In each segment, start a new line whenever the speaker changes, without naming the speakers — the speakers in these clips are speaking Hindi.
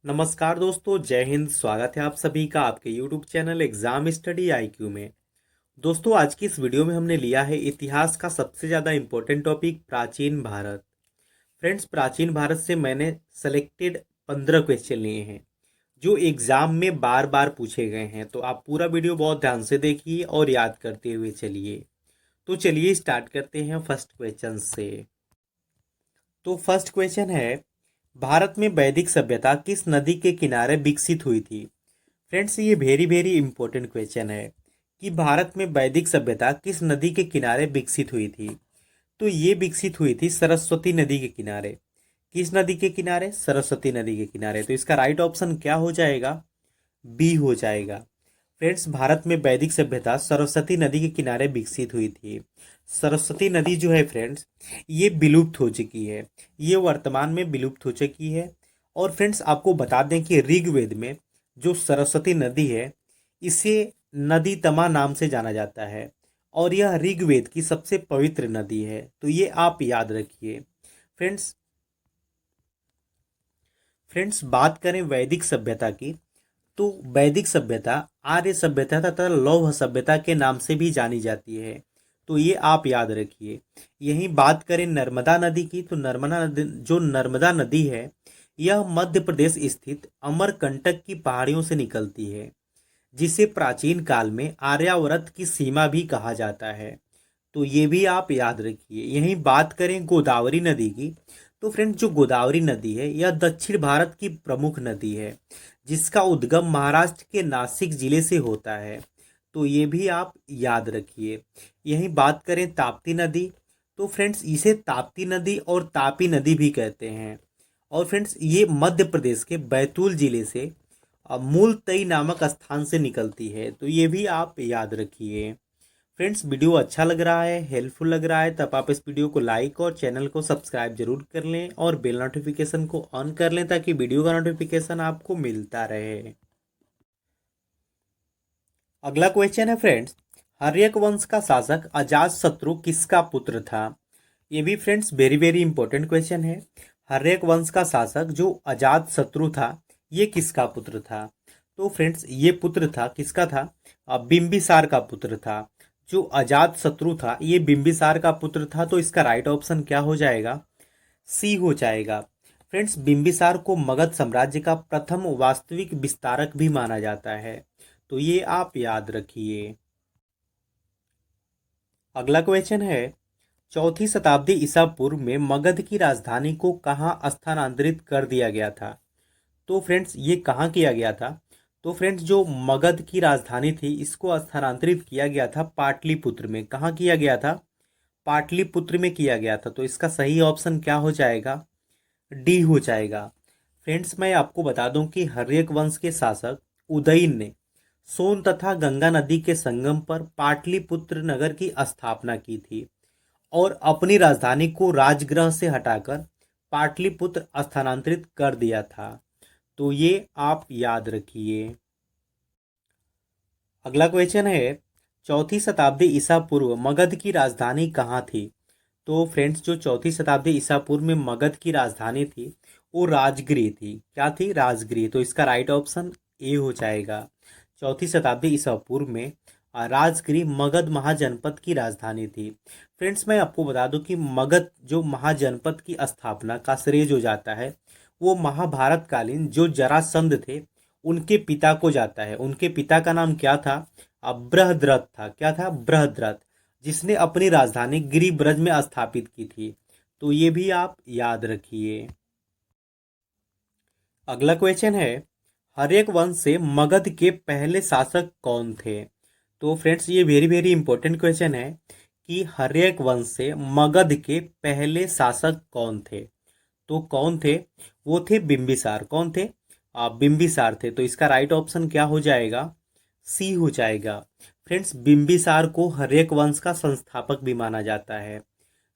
नमस्कार दोस्तों, जय हिंद। स्वागत है आप सभी का आपके YouTube channel exam study IQ में। दोस्तों, आज की इस वीडियो में हमने लिया है इतिहास का सबसे ज़्यादा इम्पोर्टेंट टॉपिक प्राचीन भारत। फ्रेंड्स, प्राचीन भारत से मैंने सेलेक्टेड 15 क्वेश्चन लिए हैं जो एग्जाम में बार बार पूछे गए हैं। तो आप पूरा वीडियो बहुत ध्यान से देखिए और याद करते हुए चलिए। तो चलिए स्टार्ट करते हैं फर्स्ट क्वेश्चन से। तो फर्स्ट क्वेश्चन है, भारत में वैदिक सभ्यता किस नदी के किनारे विकसित हुई थी। फ्रेंड्स, ये वेरी वेरी इंपॉर्टेंट क्वेश्चन है कि भारत में वैदिक सभ्यता किस नदी के किनारे विकसित हुई थी। तो ये विकसित हुई थी सरस्वती नदी के किनारे। किस नदी के किनारे? सरस्वती नदी के किनारे। तो इसका राइट ऑप्शन क्या हो जाएगा? बी हो जाएगा। फ्रेंड्स, भारत में वैदिक सभ्यता सरस्वती नदी के किनारे विकसित हुई थी। सरस्वती नदी जो है फ्रेंड्स, ये विलुप्त हो चुकी है। ये वर्तमान में विलुप्त हो चुकी है। और फ्रेंड्स, आपको बता दें कि ऋग्वेद में जो सरस्वती नदी है, इसे नदी तमा नाम से जाना जाता है और यह ऋग्वेद की सबसे पवित्र नदी है। तो ये आप याद रखिए। फ्रेंड्स फ्रेंड्स बात करें वैदिक सभ्यता की, तो वैदिक सभ्यता आर्य सभ्यता तथा लौह सभ्यता के नाम से भी जानी जाती है। तो ये आप याद रखिए। यहीं बात करें नर्मदा नदी की, तो नर्मदा नदी है, यह मध्य प्रदेश स्थित अमरकंटक की पहाड़ियों से निकलती है, जिसे प्राचीन काल में आर्यावर्त की सीमा भी कहा जाता है। तो ये भी आप याद रखिए। यहीं बात करें गोदावरी नदी की, तो फ्रेंड्स जो गोदावरी नदी है, यह दक्षिण भारत की प्रमुख नदी है, जिसका उद्गम महाराष्ट्र के नासिक जिले से होता है। तो ये भी आप याद रखिए। यहीं बात करें ताप्ती नदी, तो फ्रेंड्स इसे ताप्ती नदी और तापी नदी भी कहते हैं। और फ्रेंड्स ये मध्य प्रदेश के बैतूल जिले से मूलतई नामक स्थान से निकलती है। तो ये भी आप याद रखिए। फ्रेंड्स, वीडियो अच्छा लग रहा है, हेल्पफुल लग रहा है, तब आप इस वीडियो को लाइक और चैनल को सब्सक्राइब जरूर कर लें और बेल नोटिफिकेशन को ऑन कर लें ताकि वीडियो का नोटिफिकेशन आपको मिलता रहे। अगला क्वेश्चन है फ्रेंड्स, हर्यक वंश का शासक अजातशत्रु किसका पुत्र था। ये भी friends very very important question है। हर्यक वंश का शासक जो अजातशत्रु था, ये किसका पुत्र था। तो फ्रेंड्स ये पुत्र था, किसका था? बिंबिसार का पुत्र था। जो अजातशत्रु था, ये बिंबिसार का पुत्र था। तो इसका राइट ऑप्शन क्या हो जाएगा? सी हो जाएगा। फ्रेंड्स, बिंबिसार को मगध साम्राज्य का प्रथम वास्तविक विस्तारक भी माना जाता है। तो ये आप याद रखिए। अगला क्वेश्चन है, चौथी शताब्दी ईसा पूर्व में मगध की राजधानी को कहाँ स्थानांतरित कर दिया गया था। तो फ्रेंड्स ये कहाँ किया गया था? तो फ्रेंड्स जो मगध की राजधानी थी, इसको स्थानांतरित किया गया था पाटलिपुत्र में। कहाँ किया गया था? पाटलिपुत्र में किया गया था। तो इसका सही ऑप्शन क्या हो जाएगा? डी हो जाएगा। फ्रेंड्स, मैं आपको बता दूं कि हर्यक वंश के शासक उदयन ने सोन तथा गंगा नदी के संगम पर पाटलिपुत्र नगर की स्थापना की थी और अपनी राजधानी को राजगृह से हटाकर पाटलिपुत्र स्थानांतरित कर दिया था। तो ये आप याद रखिए। अगला क्वेश्चन है, चौथी शताब्दी ईसा पूर्व मगध की राजधानी कहाँ थी। तो फ्रेंड्स जो चौथी शताब्दी ईसा पूर्व में मगध की राजधानी थी, वो राजगृह थी। क्या थी? राजगृह। तो इसका राइट ऑप्शन ए हो जाएगा। चौथी शताब्दी ईसा पूर्व में राजगृह मगध महाजनपद की राजधानी थी। फ्रेंड्स मैं आपको बता दूं कि मगध जो महाजनपद की स्थापना का श्रेय जो जाता है, वो महाभारत कालीन जो जरासंध थे, उनके पिता को जाता है। उनके पिता का नाम क्या था? बृहद्रथ था। क्या था? बृहद्रथ, जिसने अपनी राजधानी गिरिब्रज में स्थापित की थी। तो ये भी आप याद रखिए। अगला क्वेश्चन है, हर्यक वंश से मगध के पहले शासक कौन थे। तो फ्रेंड्स ये वेरी वेरी इंपॉर्टेंट क्वेश्चन है कि हर्यक वंश से मगध के पहले शासक कौन थे। तो कौन थे? वो थे बिंबिसार। कौन थे? बिंबिसार थे। तो इसका राइट ऑप्शन क्या हो जाएगा? सी हो जाएगा। फ्रेंड्स बिंबिसार को हर्यक वंश का संस्थापक भी माना जाता है।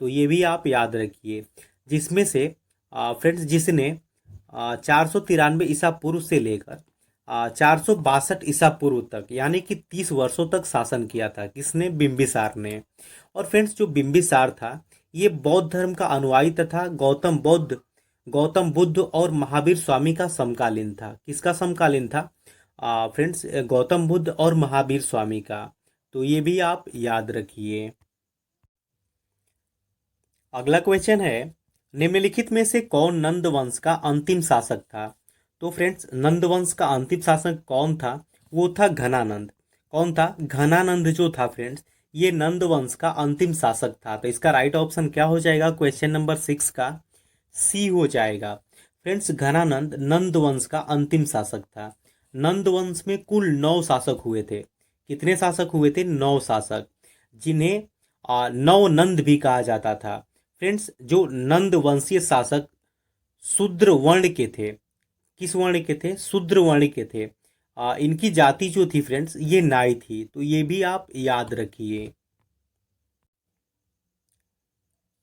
तो ये भी आप याद रखिए। जिसमें से फ्रेंड्स जिसने 493 ईसा पूर्व से लेकर 462 ईसा पूर्व तक, यानी कि 30 वर्षों तक शासन किया था। किसने? बिंबिसार ने। और फ्रेंड्स जो बिंबिसार था, ये बौद्ध धर्म का अनुयायी तथा गौतम बुद्ध गौतम बुद्ध और महावीर स्वामी का समकालीन था। किसका समकालीन था फ्रेंड्स? गौतम बुद्ध और महावीर स्वामी का। तो ये भी आप याद रखिए। अगला क्वेश्चन है, निम्नलिखित में से कौन नंद वंश का अंतिम शासक था? तो फ्रेंड्स, नंद वंश का अंतिम शासक कौन था? वो था घनानंद। कौन था? घनानंद जो था फ्रेंड्स, ये नंद वंश का अंतिम शासक था। तो इसका राइट ऑप्शन क्या हो जाएगा क्वेश्चन नंबर 6 का? सी हो जाएगा। फ्रेंड्स, घनानंद नंद वंश का अंतिम शासक था। नंद वंश में कुल 9 शासक हुए थे। कितने शासक हुए थे? 9 शासक, जिन्हें नौ नंद भी कहा जाता था। फ्रेंड्स, जो नंद वंशीय शासक शूद्र वर्ण के थे। किस वर्ण के थे? शूद्र वर्ण के थे। इनकी जाति जो थी फ्रेंड्स, ये नाई थी। तो ये भी आप याद रखिए।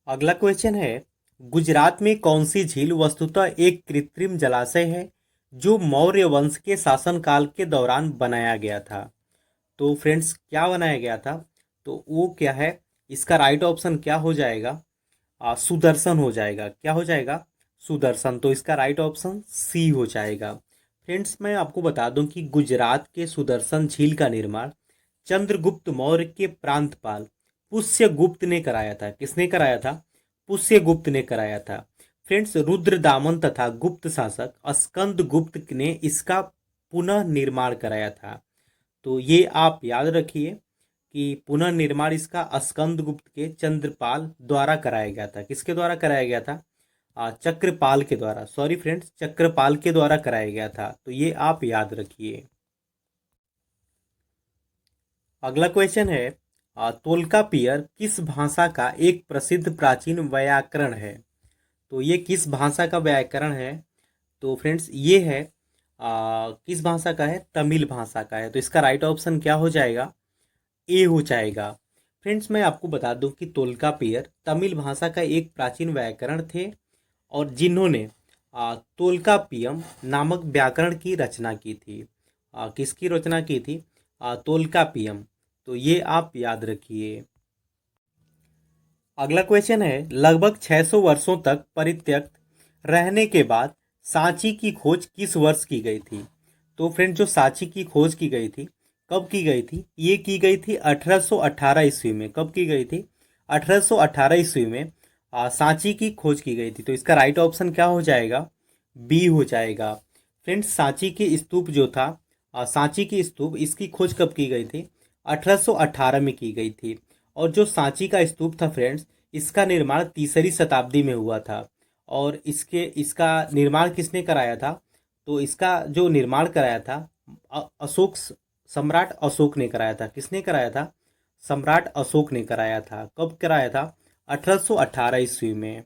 अगला क्वेश्चन है, गुजरात में कौन सी झील वस्तुतः एक कृत्रिम जलाशय है जो मौर्य वंश के शासनकाल के दौरान बनाया गया था? तो फ्रेंड्स, क्या बनाया गया था? तो वो क्या है? इसका राइट ऑप्शन क्या हो जाएगा? सुदर्शन हो जाएगा। क्या हो जाएगा? सुदर्शन। तो इसका राइट ऑप्शन सी हो जाएगा। फ्रेंड्स, मैं आपको बता दूं कि गुजरात के सुदर्शन झील का निर्माण चंद्रगुप्त मौर्य के प्रांतपाल पुष्यगुप्त ने कराया था। किसने कराया था? पुष्यगुप्त ने कराया था। फ्रेंड्स, रुद्रदामन तथा गुप्त शासक स्कंद गुप्त ने इसका पुनः निर्माण कराया था। तो ये आप याद रखिए कि पुनः निर्माण इसका स्कंदगुप्त के चंद्रपाल द्वारा कराया गया था। किसके द्वारा कराया गया था? चक्रपाल के द्वारा। सॉरी फ्रेंड्स, चक्रपाल के द्वारा कराया गया था। तो ये आप याद रखिए। अगला क्वेश्चन है, तोल्कापियर किस भाषा का एक प्रसिद्ध प्राचीन व्याकरण है? तो ये किस भाषा का व्याकरण है? तो फ्रेंड्स, ये है किस भाषा का है? तमिल भाषा का है। तो इसका राइट ऑप्शन क्या हो जाएगा? ए हो जाएगा। फ्रेंड्स, मैं आपको बता दूं कि तोल्कापियर तमिल भाषा का एक प्राचीन व्याकरण थे और जिन्होंने तोल्कापियम नामक व्याकरण की रचना की थी। किसकी रचना की थी? तोल्कापियम। तो ये आप याद रखिए। अगला क्वेश्चन है, लगभग 600 वर्षों तक परित्यक्त रहने के बाद सांची की खोज किस वर्ष की गई थी? तो फ्रेंड, जो सांची की खोज की गई थी, कब की गई थी? ये की गई थी 1818 ईस्वी में। कब की गई थी? 1818 ईस्वी में सांची की खोज की गई थी। तो इसका राइट ऑप्शन क्या हो जाएगा? बी हो जाएगा। फ्रेंड्स, सांची की स्तूप जो था, सांची की स्तूप, इसकी खोज कब की गई थी? 1818 में की गई थी। और जो सांची का स्तूप था फ्रेंड्स, इसका निर्माण तीसरी शताब्दी में हुआ था। और इसका निर्माण किसने कराया था? तो इसका जो निर्माण कराया था अशोक, सम्राट अशोक ने कराया था। किसने कराया था? सम्राट अशोक ने कराया था। कब कराया था? 1818 ईस्वी में।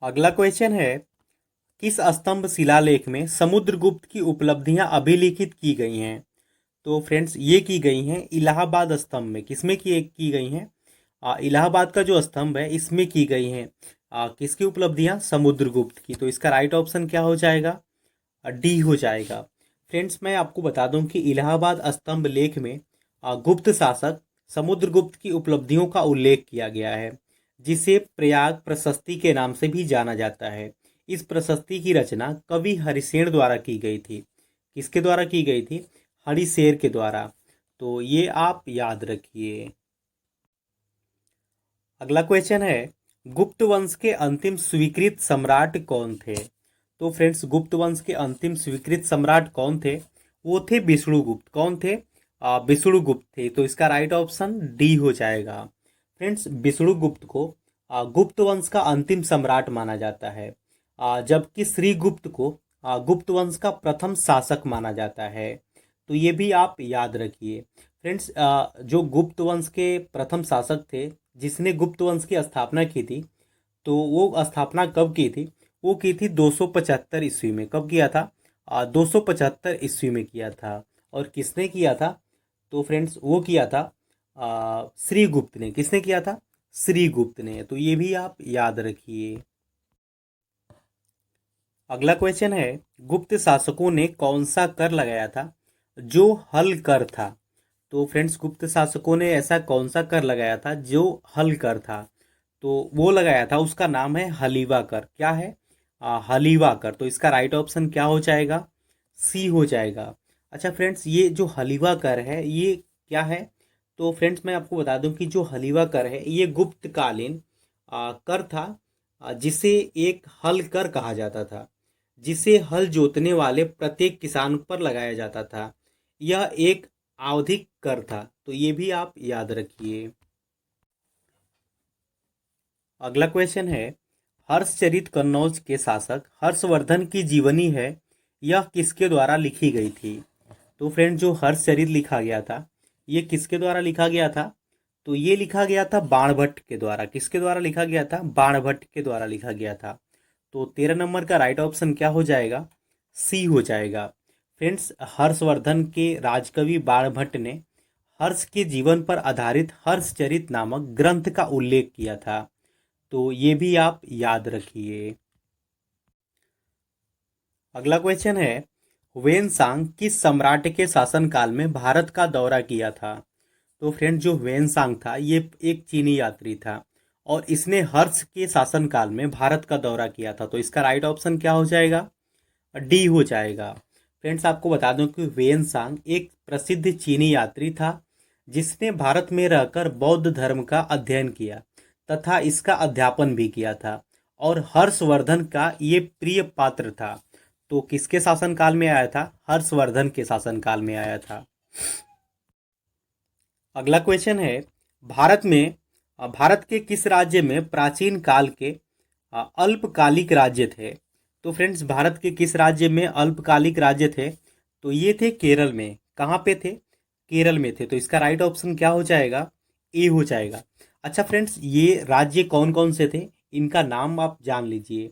अगला क्वेश्चन है, किस स्तंभ शिलालेख में समुद्रगुप्त की उपलब्धियां अभिलिखित की गई हैं? तो फ्रेंड्स, ये की गई हैं इलाहाबाद स्तंभ में। किसमें की गई हैं? इलाहाबाद का जो स्तंभ है, इसमें की गई हैं। किसकी उपलब्धियां? समुद्रगुप्त की। तो इसका राइट ऑप्शन क्या हो जाएगा? डी हो जाएगा। फ्रेंड्स, मैं आपको बता दूं कि इलाहाबाद स्तंभ लेख में गुप्त शासक समुद्रगुप्त की उपलब्धियों का उल्लेख किया गया है, जिसे प्रयाग प्रशस्ति के नाम से भी जाना जाता है। इस प्रशस्ति की रचना कवि हरिसेन द्वारा की गई थी। किसके द्वारा की गई थी? हरिशेर के द्वारा। तो ये आप याद रखिए। अगला क्वेश्चन है, गुप्त वंश के अंतिम स्वीकृत सम्राट कौन थे? तो फ्रेंड्स, गुप्त वंश के अंतिम स्वीकृत सम्राट कौन थे? वो थे विष्णुगुप्त। कौन थे? विष्णुगुप्त थे। तो इसका राइट ऑप्शन डी हो जाएगा। फ्रेंड्स, विष्णुगुप्त को गुप्त वंश का अंतिम सम्राट माना जाता है, जबकि श्रीगुप्त को गुप्त वंश का प्रथम शासक माना जाता है। तो ये भी आप याद रखिए। फ्रेंड्स, जो गुप्त वंश के प्रथम शासक थे, जिसने गुप्त वंश की स्थापना की थी, तो वो स्थापना कब की थी? वो की थी 275 ईस्वी में। कब किया था? 275 ईस्वी में किया था। और किसने किया था? तो फ्रेंड्स, वो किया था श्रीगुप्त ने। किसने किया था? श्रीगुप्त ने। तो ये भी आप याद रखिए। अगला क्वेश्चन है, गुप्त शासकों ने कौन सा कर लगाया था जो हल कर था? तो फ्रेंड्स, गुप्त शासकों ने ऐसा कौन सा कर लगाया था जो हल कर था? तो वो लगाया था, उसका नाम है हलीवाकर। क्या है? हलीवाकर। तो इसका राइट ऑप्शन क्या हो जाएगा? सी हो जाएगा। अच्छा फ्रेंड्स, ये जो हलीवाकर है ये क्या है? तो फ्रेंड्स मैं आपको बता दूं कि जो हलीवाकर है ये गुप्तकालीन कर था, जिसे एक हल कर कहा जाता था, जिसे हल जोतने वाले प्रत्येक किसान पर लगाया जाता था। यह एक आवधिक कर था, तो ये भी आप याद रखिए। अगला क्वेश्चन है, हर्षचरित कन्नौज के शासक हर्षवर्धन की जीवनी है, यह किसके द्वारा लिखी गई थी? तो फ्रेंड, जो हर्षचरित लिखा गया था ये किसके द्वारा लिखा गया था? तो ये लिखा गया था बाणभट्ट के द्वारा। किसके द्वारा लिखा गया था? बाणभट्ट के द्वारा लिखा गया था। तो 13 नंबर का राइट ऑप्शन क्या हो जाएगा? सी हो जाएगा। फ्रेंड्स, हर्षवर्धन के राजकवि बाणभट्ट ने हर्ष के जीवन पर आधारित हर्षचरित नामक ग्रंथ का उल्लेख किया था। तो ये भी आप याद रखिए। अगला क्वेश्चन है, वेनसांग किस सम्राट के शासनकाल में भारत का दौरा किया था? तो फ्रेंड, जो वेनसांग था ये एक चीनी यात्री था और इसने हर्ष के शासनकाल में भारत का दौरा किया था। तो इसका राइट ऑप्शन क्या हो जाएगा? डी हो जाएगा। फ्रेंड्स, आपको बता दूं कि वेनसांग एक प्रसिद्ध चीनी यात्री था जिसने भारत में रहकर बौद्ध धर्म का अध्ययन किया तथा इसका अध्यापन भी किया था और हर्षवर्धन का ये प्रिय पात्र था। तो किसके शासनकाल में आया था? हर्षवर्धन के शासनकाल में आया था। अगला क्वेश्चन है, भारत के किस राज्य में प्राचीन काल के अल्पकालिक राज्य थे? तो फ्रेंड्स, भारत के किस राज्य में अल्पकालिक राज्य थे? तो ये थे केरल में। कहाँ पे थे? केरल में थे। तो इसका राइट ऑप्शन क्या हो जाएगा? ए हो जाएगा। अच्छा फ्रेंड्स, ये राज्य कौन कौन से थे इनका नाम आप जान लीजिए।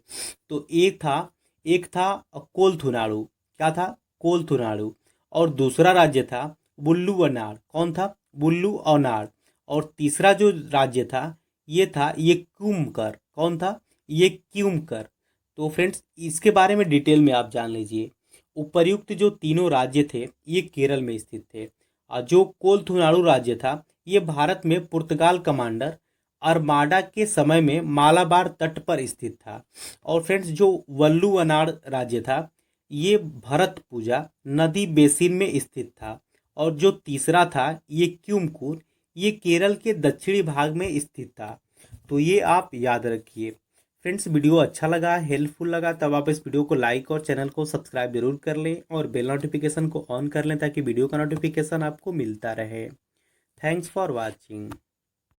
तो एक था कोलथुनाडु। क्या था? कोलथुनाडु। और दूसरा राज्य था बुल्लुवनाड। कौन था? बुल्लुवनाड। और तीसरा जो राज्य था ये था ये क्यूमकर। कौन था? ये क्यूमकर। तो फ्रेंड्स, इसके बारे में डिटेल में आप जान लीजिए। उपर्युक्त जो तीनों राज्य थे ये केरल में स्थित थे। जो कोलथुनाडु राज्य था ये भारत में पुर्तगाल कमांडर अरमाडा के समय में मालाबार तट पर स्थित था। और फ्रेंड्स, जो वल्लुवनाड राज्य था ये भरतपुजा नदी बेसिन में स्थित था। और जो तीसरा था ये क्यूमकुर, ये केरल के दक्षिणी भाग में स्थित था। तो ये आप याद रखिए। फ्रेंड्स, वीडियो अच्छा लगा, हेल्पफुल लगा, तब आप इस वीडियो को लाइक और चैनल को सब्सक्राइब जरूर कर लें और बेल नोटिफिकेशन को ऑन कर लें ताकि वीडियो का नोटिफिकेशन आपको मिलता रहे। Thanks for watching.